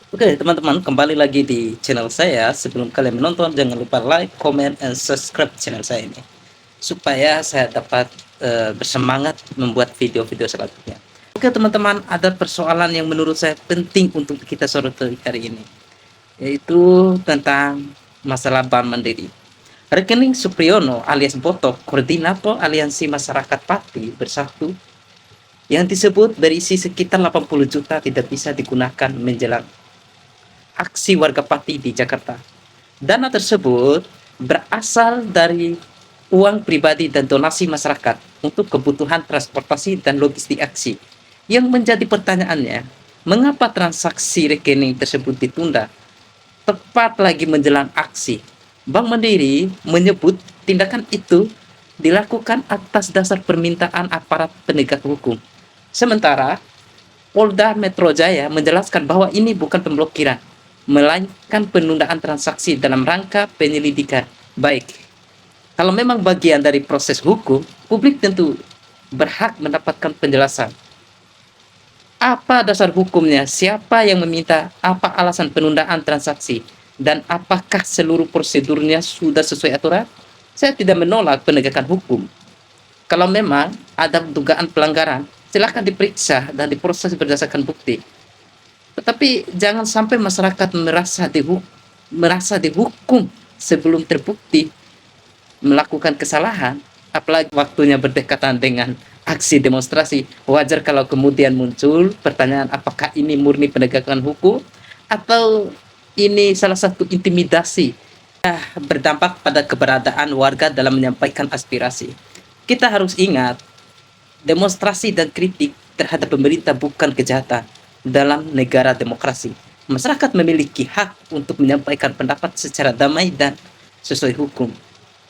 Oke, teman-teman, kembali lagi di channel saya. Sebelum kalian menonton, jangan lupa like, comment, and subscribe channel saya ini supaya saya dapat bersemangat membuat video-video selanjutnya. Oke, teman-teman, ada persoalan yang menurut saya penting untuk kita soroti hari ini, yaitu tentang masalah Bank Mandiri. Rekening Supriyono alias Botok, koordinator Aliansi Masyarakat Pati Bersatu, yang disebut berisi sekitar 80 juta tidak bisa digunakan menjelang aksi warga Pati di Jakarta. Dana tersebut berasal dari uang pribadi dan donasi masyarakat untuk kebutuhan transportasi dan logistik aksi. Yang menjadi pertanyaannya, mengapa transaksi rekening tersebut ditunda tepat lagi menjelang aksi? Bank Mandiri menyebut tindakan itu dilakukan atas dasar permintaan aparat penegak hukum. Sementara Polda Metro Jaya menjelaskan bahwa ini bukan pemblokiran, melainkan penundaan transaksi dalam rangka penyelidikan. Baik, kalau memang bagian dari proses hukum, publik tentu berhak mendapatkan penjelasan. Apa dasar hukumnya? Siapa yang meminta? Apa alasan penundaan transaksi? Dan apakah seluruh prosedurnya sudah sesuai aturan? Saya tidak menolak penegakan hukum. Kalau memang ada dugaan pelanggaran, silakan diperiksa dan diproses berdasarkan bukti. Tetapi jangan sampai masyarakat merasa dihukum sebelum terbukti melakukan kesalahan, apalagi waktunya berdekatan dengan aksi demonstrasi. Wajar kalau kemudian muncul pertanyaan apakah ini murni penegakan hukum atau ini salah satu intimidasi berdampak pada keberadaan warga dalam menyampaikan aspirasi. Kita harus ingat, demonstrasi dan kritik terhadap pemerintah bukan kejahatan dalam negara demokrasi. Masyarakat memiliki hak untuk menyampaikan pendapat secara damai dan sesuai hukum.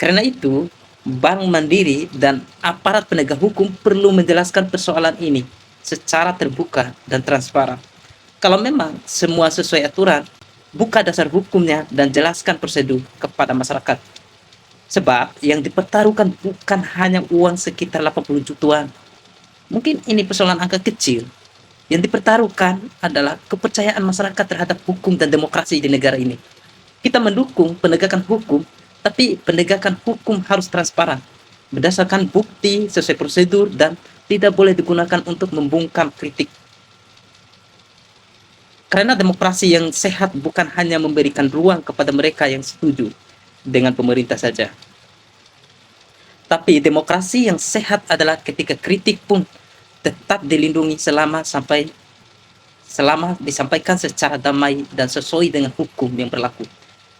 Karena itu, Bank Mandiri dan aparat penegak hukum perlu menjelaskan persoalan ini secara terbuka dan transparan. Kalau memang semua sesuai aturan, buka dasar hukumnya dan jelaskan prosedur kepada masyarakat. Sebab yang dipertaruhkan bukan hanya uang sekitar 80 jutaan. Mungkin ini persoalan angka kecil. Yang dipertaruhkan adalah kepercayaan masyarakat terhadap hukum dan demokrasi di negara ini. Kita mendukung penegakan hukum, tapi penegakan hukum harus transparan, berdasarkan bukti sesuai prosedur dan tidak boleh digunakan untuk membungkam kritik. Karena demokrasi yang sehat bukan hanya memberikan ruang kepada mereka yang setuju dengan pemerintah saja. Tapi demokrasi yang sehat adalah ketika kritik pun tetap dilindungi selama disampaikan secara damai dan sesuai dengan hukum yang berlaku.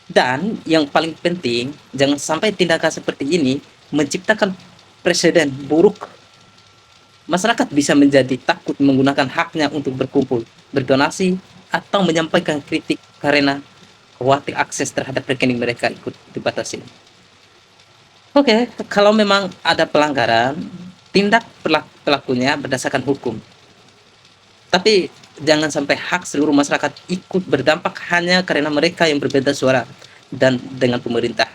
Dan yang paling penting, jangan sampai tindakan seperti ini menciptakan presiden buruk. Masyarakat bisa menjadi takut menggunakan haknya untuk berkumpul, berdonasi, atau menyampaikan kritik karena khawatir akses terhadap rekening mereka ikut dibatasi. Oke, kalau memang ada pelanggaran, tindak pelakunya berdasarkan hukum. Tapi jangan sampai hak seluruh masyarakat ikut berdampak hanya karena mereka yang berbeda suara dan dengan pemerintah.